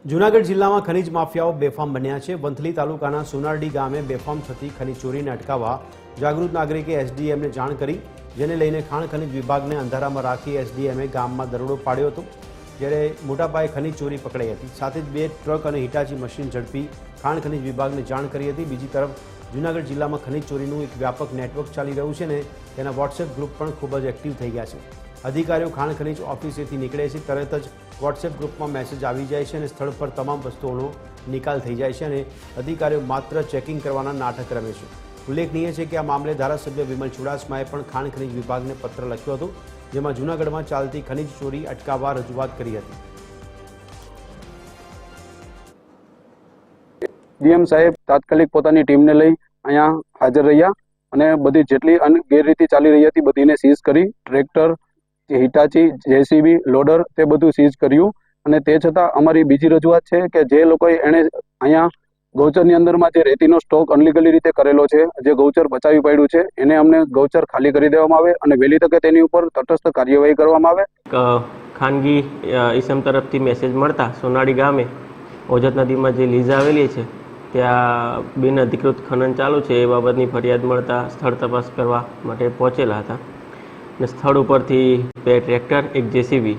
જૂનાગઢ જિલ્લામાં ખનીજ માફિયાઓ બેફામ બન્યા છે। વંથલી તાલુકાના સોનારડી ગામે બેફામ થતી ખનીજ ચોરીને અટકાવવા જાગૃત નાગરિકે એસડીએમને જાણ કરી, જેને લઈને ખાણ ખનીજ વિભાગને અંધારામાં રાખી એસડીએમે ગામમાં દરોડો પાડ્યો હતો, જ્યારે મોટા પાયે ખનીજ ચોરી પકડાઈ હતી। સાથે જ 2 ટ્રક અને હિટાચી મશીન ઝડપી ખાણ ખનીજ વિભાગને જાણ કરી હતી। બીજી તરફ જૂનાગઢ જિલ્લામાં ખનીજ ચોરીનું એક વ્યાપક નેટવર્ક ચાલી રહ્યું છે ને તેના વોટ્સએપ ગ્રુપ પણ ખૂબ જ એક્ટિવ થઈ ગયા છે। અધિકારીઓ ખાણ ખનીજ ઓફિસેથી નીકળે છે, તરત જ વોટ્સએપ ગ્રુપમાં મેસેજ આવી જાય છે અને સ્થળ પર તમામ વસ્તુઓનો નિકાલ થઈ જાય છે અને અધિકારીઓ માત્ર ચેકિંગ કરવાના નાટક રમે છે। ઉલ્લેખનીય છે કે આ મામલે ધારાસભ્ય વિમલ ચુડાસમાએ પણ ખાણ ખનીજ વિભાગને પત્ર લખ્યો હતો, જેમાં જૂનાગઢમાં ચાલતી ખનીજ ચોરી અટકાવવા રજૂઆત કરી હતી। ડીએમ સાહેબ તાત્કાલિક પોતાની ટીમને લઈ અહીંયા હાજર રહ્યા અને બધી જેટલી ગેરરીતિ ચાલી રહી હતી બધીને સીઝ કરી, ટ્રેક્ટર, હિટાચી, જેસીબી, લોડર તે બધું સીઝ કર્યું। અને તે છતાં અમારી બીજી રજૂઆત છે કે જે લોકોએ એણે અહીંયા ગૌચરની અંદરમાં જે રેતીનો સ્ટોક અનલીગલી રીતે કરેલો છે, જે ગૌચર બચાવી પાડ્યું છે, એને અમને ગૌચર ખાલી કરી દેવામાં આવે અને વહેલી તકે તેની ઉપર તટસ્થ કાર્યવાહી કરવામાં આવે। ખાનગી ઈસમ તરફથી મેસેજ મળતા સોનાડી ગામે ઓજત નદીમાં જે લીઝ આવેલી છે ત્યાં બિન અધિકૃત ખનન ચાલુ છે એ બાબતની ફરિયાદ મળતા સ્થળ તપાસ કરવા માટે પહોંચેલા હતા અને સ્થળ ઉપરથી 2 ટ્રેક્ટર, 1 જેસીબી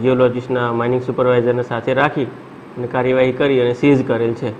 જીઓલોજીસ્ટના માઇનિંગ સુપરવાઇઝરને સાથે રાખી અને કાર્યવાહી કરી અને સીઝ કરેલ છે।